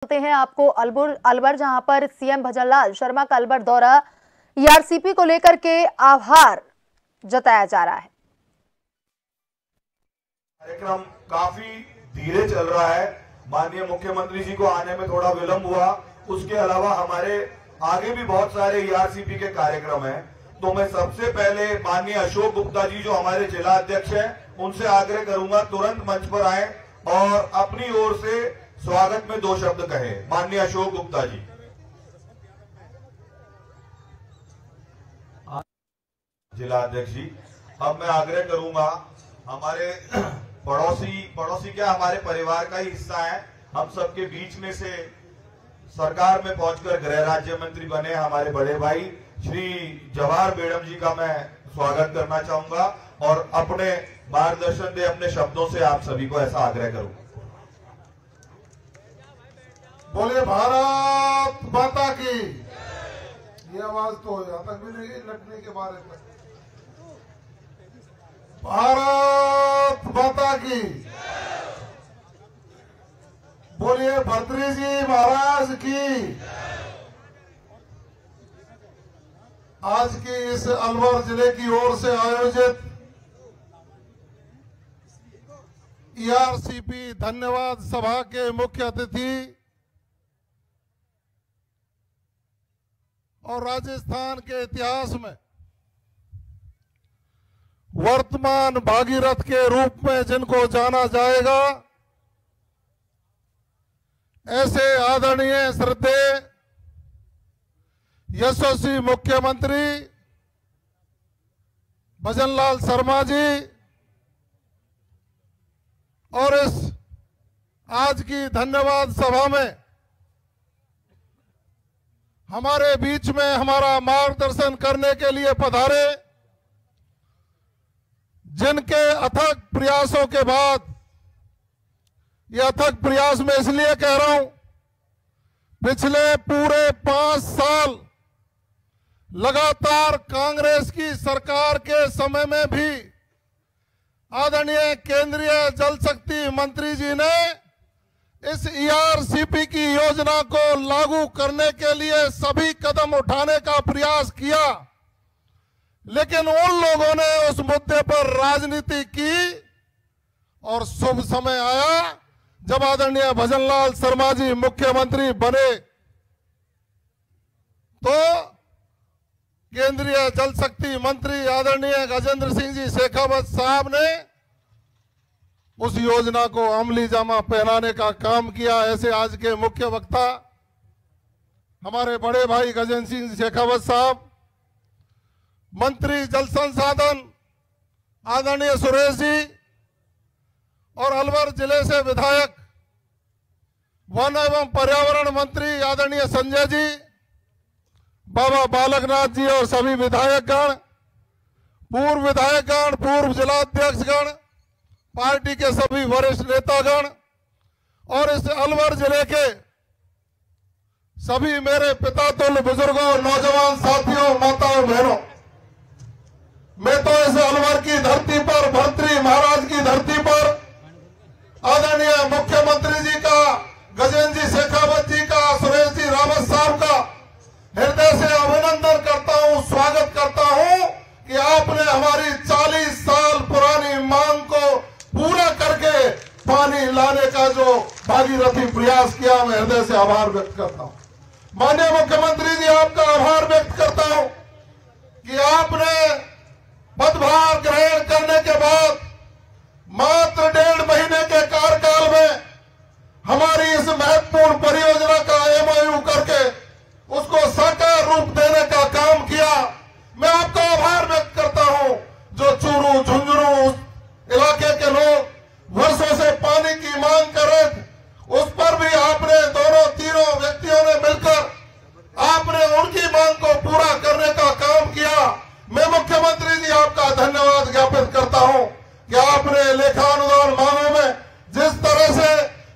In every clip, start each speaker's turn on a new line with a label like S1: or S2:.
S1: चलते हैं आपको अलवर, जहां पर सीएम भजनलाल शर्मा का अलवर दौरा, ईआरसीपी को लेकर के आभार जताया जा रहा है।
S2: कार्यक्रम काफी धीरे चल रहा है। माननीय मुख्यमंत्री जी को आने में थोड़ा विलंब हुआ। उसके अलावा हमारे आगे भी बहुत सारे ईआरसीपी के कार्यक्रम हैं। तो मैं सबसे पहले माननीय अशोक गुप्ता जी जो हमारे जिला अध्यक्ष हैं, उनसे आग्रह करूंगा तुरंत मंच पर आए और अपनी ओर से स्वागत में 2 शब्द कहे। माननीय अशोक गुप्ता जी। जिला अध्यक्ष जी, अब मैं आग्रह करूंगा, हमारे पड़ोसी क्या हमारे परिवार का ही हिस्सा है। हम सबके बीच में से सरकार में पहुंचकर गृह राज्य मंत्री बने हमारे बड़े भाई श्री जवाहर बेगम जी का मैं स्वागत करना चाहूंगा और अपने मार्गदर्शन दे, अपने शब्दों से आप सभी को ऐसा आग्रह करूं।
S3: बोले भारत माता की। ये आवाज तो यहां तक भी नहीं लटने के बारे में। भारत माता की। बोलिए भर्तृ जी महाराज की। आज की इस अलवर जिले की ओर से आयोजित ईआरसीपी धन्यवाद सभा के मुख्य अतिथि और राजस्थान के इतिहास में वर्तमान भागीरथ के रूप में जिनको जाना जाएगा, ऐसे आदरणीय श्रद्धेय यशस्वी मुख्यमंत्री भजनलाल शर्मा जी और इस आज की धन्यवाद सभा में हमारे बीच में हमारा मार्गदर्शन करने के लिए पधारे, जिनके अथक प्रयासों के बाद, यह अथक प्रयास में इसलिए कह रहा हूं, पिछले पूरे 5 साल लगातार कांग्रेस की सरकार के समय में भी आदरणीय केंद्रीय जल शक्ति मंत्री जी ने इस ईआरसीपी की योजना को लागू करने के लिए सभी कदम उठाने का प्रयास किया, लेकिन उन लोगों ने उस मुद्दे पर राजनीति की और शुभ समय आया जब आदरणीय भजनलाल शर्मा जी मुख्यमंत्री बने तो केंद्रीय जल शक्ति मंत्री आदरणीय गजेंद्र सिंह जी शेखावत साहब ने उस योजना को अमली जामा पहनाने का काम किया। ऐसे आज के मुख्य वक्ता हमारे बड़े भाई गजेंद्र सिंह शेखावत साहब, मंत्री जल संसाधन आदरणीय सुरेश जी और अलवर जिले से विधायक वन एवं पर्यावरण मंत्री आदरणीय संजय जी, बाबा बालकनाथ जी और सभी विधायकगण, पूर्व विधायकगण, पूर्व जिलाध्यक्षगण, पार्टी के सभी वरिष्ठ नेतागण और इस अलवर जिले के सभी मेरे पिता तुल्य बुजुर्गों, नौजवान साथियों, माताओं, बहनों, मैं तो इस अलवर की धरती पर, भर्तृ महाराज की धरती पर आदरणीय मुख्यमंत्री जी का, गजेंद्र जी शेखावत जी का, सुरेश जी रावत साहब का हृदय से अभिनंदन करता हूं, स्वागत करता हूं कि आपने हमारी 40 साल पुरानी मांग को पूरा करके पानी लाने का जो भागीरथी प्रयास किया, मैं हृदय से आभार व्यक्त करता हूं। माननीय मुख्यमंत्री जी, आपका आभार व्यक्त करता हूं कि आपने पदभार ग्रहण करने के बाद मात्र 1.5 महीने के कार्यकाल में हमारी इस महत्वपूर्ण परियोजना का एमओयू करके उसको साकार रूप देने का काम किया। मैं आपका आभार व्यक्त करता हूं। जो चूरू झुंझुनू इलाके के लोग वर्षों से पानी की मांग कर रहे थे, उस पर भी आपने तीनों व्यक्तियों ने मिलकर आपने उनकी मांग को पूरा करने का काम किया। मैं मुख्यमंत्री जी आपका धन्यवाद ज्ञापित करता हूं कि आपने लेखानुदान मांगों में जिस तरह से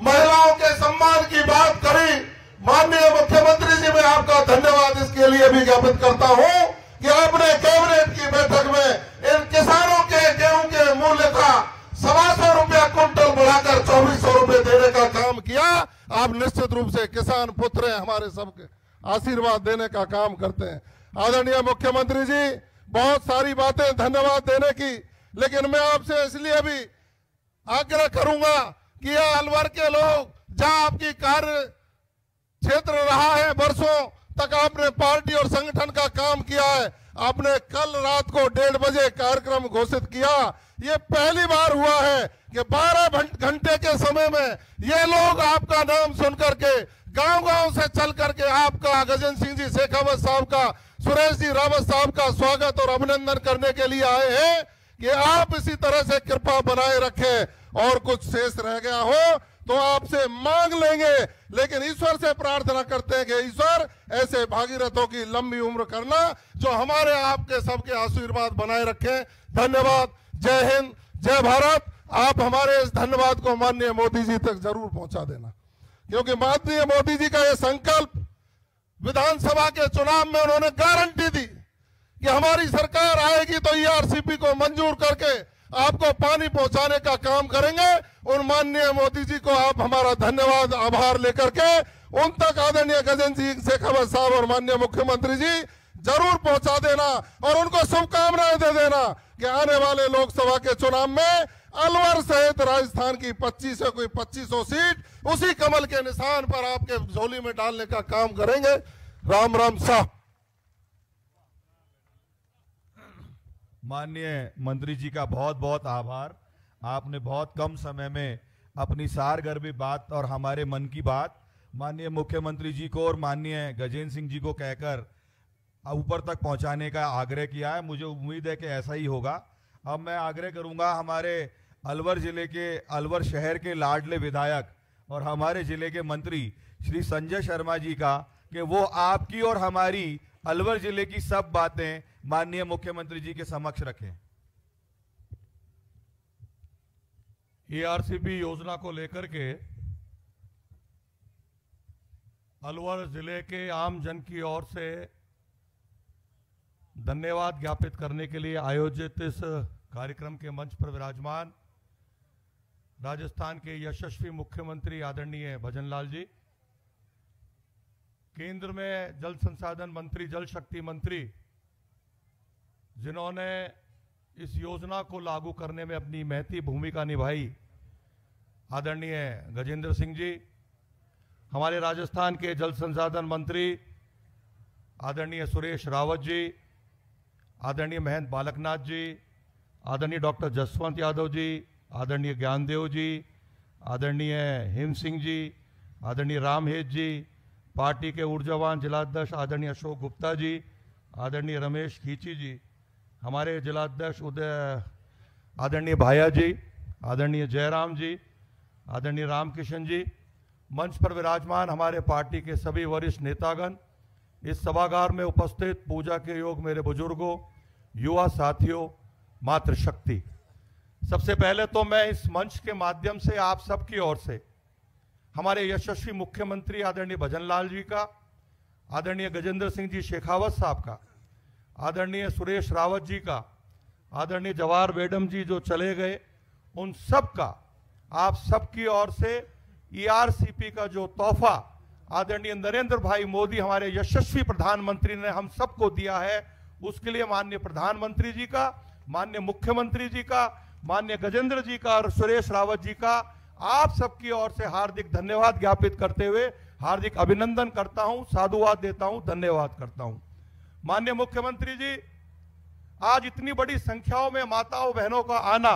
S3: महिलाओं के सम्मान की बात करी, माननीय मुख्यमंत्री जी मैं आपका धन्यवाद इसके लिए भी ज्ञापित करता हूं कि आपने कैबिनेट की बैठक में इन किसानों के गेहूं के मूल्य का 125 रुपया क्विंटल बढ़ाकर 2400 रुपए देने का काम किया। आप निश्चित रूप से किसान पुत्र हैं, हमारे सबके आशीर्वाद देने का काम करते हैं। आदरणीय मुख्यमंत्री जी, बहुत सारी बातें धन्यवाद देने की, लेकिन मैं आपसे इसलिए भी आग्रह करूंगा कि यह अलवर के लोग, जहां आपकी कार्य क्षेत्र रहा है, वर्षों तक आपने पार्टी और संगठन का काम किया है, आपने कल रात को 1:30 बजे कार्यक्रम घोषित किया। ये पहली बार हुआ है कि 12 घंटे के समय में ये लोग आपका नाम सुन करके गांव-गांव से चल करके आपका, गजेंद्र सिंह जी शेखावत साहब का, सुरेश जी रावत साहब का स्वागत और अभिनंदन करने के लिए आए हैं कि आप इसी तरह से कृपा बनाए रखें। और कुछ शेष रह गया हो तो आपसे मांग लेंगे, लेकिन ईश्वर से प्रार्थना करते हैं कि ईश्वर ऐसे भागीरथों की लंबी उम्र करना जो हमारे आपके सबके आशीर्वाद बनाए रखें। धन्यवाद। जय हिंद, जय भारत। आप हमारे इस धन्यवाद को माननीय मोदी जी तक जरूर पहुंचा देना, क्योंकि माननीय मोदी जी का यह संकल्प विधानसभा के चुनाव में उन्होंने गारंटी दी कि हमारी सरकार आएगी तो ईआरसीपी को मंजूर करके आपको पानी पहुंचाने का काम करेंगे। उन माननीय मोदी जी को आप हमारा धन्यवाद, आभार लेकर के उन तक आदरणीय गजेंद्र सिंह शेखावत साहब और माननीय मुख्यमंत्री जी जरूर पहुंचा देना और उनको शुभकामनाएं दे देना कि आने वाले लोकसभा के चुनाव में अलवर सहित राजस्थान की 25 से कोई 2500 सीट उसी कमल के निशान पर आपके झोली में डालने का काम करेंगे। राम राम साहब।
S2: माननीय मंत्री जी का बहुत बहुत आभार। आपने बहुत कम समय में अपनी सारगर्भी बात और हमारे मन की बात माननीय मुख्यमंत्री जी को और माननीय गजेंद्र सिंह जी को कहकर ऊपर तक पहुंचाने का आग्रह किया है। मुझे उम्मीद है कि ऐसा ही होगा। अब मैं आग्रह करूंगा हमारे अलवर जिले के, अलवर शहर के लाडले विधायक और हमारे जिले के मंत्री श्री संजय शर्मा जी का कि वो आपकी और हमारी अलवर जिले की सब बातें माननीय मुख्यमंत्री जी के समक्ष रखें।
S4: ईआरसीपी योजना को लेकर के अलवर जिले के आम जन की ओर से धन्यवाद ज्ञापित करने के लिए आयोजित इस कार्यक्रम के मंच पर विराजमान राजस्थान के यशस्वी मुख्यमंत्री आदरणीय भजनलाल जी, केंद्र में जल संसाधन मंत्री, जल शक्ति मंत्री, जिन्होंने इस योजना को लागू करने में अपनी महती भूमिका निभाई, आदरणीय गजेंद्र सिंह जी, हमारे राजस्थान के जल संसाधन मंत्री आदरणीय सुरेश रावत जी, आदरणीय महेंद्र बालकनाथ जी, आदरणीय डॉक्टर जसवंत यादव जी, आदरणीय ज्ञानदेव जी, आदरणीय हिम सिंह जी, आदरणीय रामहेत जी, पार्टी के ऊर्जावान जिलाध्यक्ष आदरणीय अशोक गुप्ता जी, आदरणीय रमेश खींची जी, हमारे जिलाध्यक्ष आदरणीय भाया जी, आदरणीय जयराम जी, आदरणीय रामकिशन जी, मंच पर विराजमान हमारे पार्टी के सभी वरिष्ठ नेतागण, इस सभागार में उपस्थित पूजा के योग मेरे बुजुर्गों, युवा साथियों, मातृशक्ति, सबसे पहले तो मैं इस मंच के माध्यम से आप सबकी ओर से हमारे यशस्वी मुख्यमंत्री आदरणीय भजनलाल जी का, आदरणीय गजेंद्र सिंह जी शेखावत साहब का, आदरणीय सुरेश रावत जी का, आदरणीय जवाहर बेडम जी जो चले गए, उन सब का आप सबकी ओर से ईआरसीपी का जो तोहफा आदरणीय नरेंद्र भाई मोदी हमारे यशस्वी प्रधानमंत्री ने हम सबको दिया है, उसके लिए माननीय प्रधानमंत्री जी का, माननीय मुख्यमंत्री जी का, माननीय गजेंद्र जी का और सुरेश रावत जी का आप सबकी ओर से हार्दिक धन्यवाद ज्ञापित करते हुए हार्दिक अभिनंदन करता हूं, साधुवाद देता हूं, धन्यवाद करता हूं। माननीय मुख्यमंत्री जी, आज इतनी बड़ी संख्याओं में माताओं बहनों का आना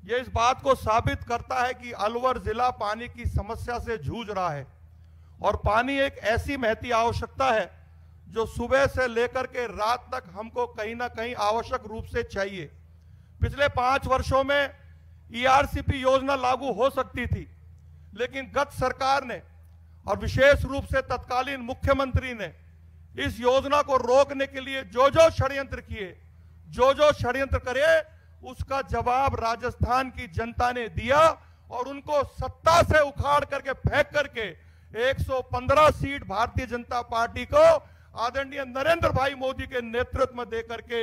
S4: यह इस बात को साबित करता है कि अलवर जिला पानी की समस्या से जूझ रहा है और पानी एक ऐसी महती आवश्यकता है जो सुबह से लेकर के रात तक हमको कहीं ना कहीं आवश्यक रूप से चाहिए। पिछले 5 वर्षों में ईआरसीपी योजना लागू हो सकती थी, लेकिन गत सरकार ने और विशेष रूप से तत्कालीन मुख्यमंत्री ने इस योजना को रोकने के लिए जो जो षड्यंत्र किए, जो जो षड्यंत्र करे, उसका जवाब राजस्थान की जनता ने दिया और उनको सत्ता से उखाड़ करके फेंक करके 115 सीट भारतीय जनता पार्टी को आदरणीय नरेंद्र भाई मोदी के नेतृत्व में देकर के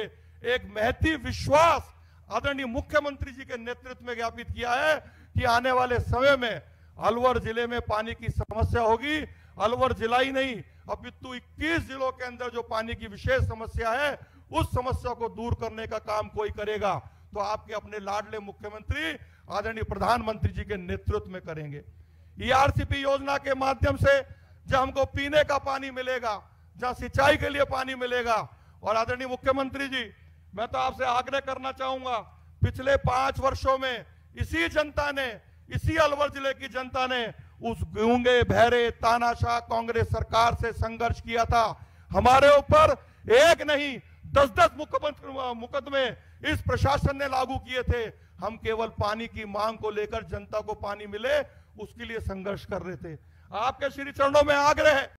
S4: एक महती विश्वास आदरणीय मुख्यमंत्री जी के नेतृत्व में ज्ञापित किया है कि आने वाले समय में अलवर जिले में पानी की समस्या होगी। अलवर जिला ही नहीं, अपितु 21 जिलों के अंदर जो पानी की विशेष समस्या है, उस समस्या को दूर करने का काम कोई करेगा तो आपके अपने लाडले मुख्यमंत्री आदरणीय प्रधानमंत्री जी के नेतृत्व में करेंगे। ईआरसीपी योजना के माध्यम से जब हमको पीने का पानी मिलेगा, जहां सिंचाई के लिए पानी मिलेगा, और आदरणीय मुख्यमंत्री जी, मैं तो आपसे आग्रह करना चाहूंगा, पिछले 5 वर्षों में इसी जनता ने, इसी अलवर जिले की जनता ने उस गूंगे बहरे तानाशाह कांग्रेस सरकार से संघर्ष किया था। हमारे ऊपर एक नहीं 10-10 मुकदमे इस प्रशासन ने लागू किए थे। हम केवल पानी की मांग को लेकर जनता को पानी मिले उसके लिए संघर्ष कर रहे थे। आपके श्री चरणों में आग्रह है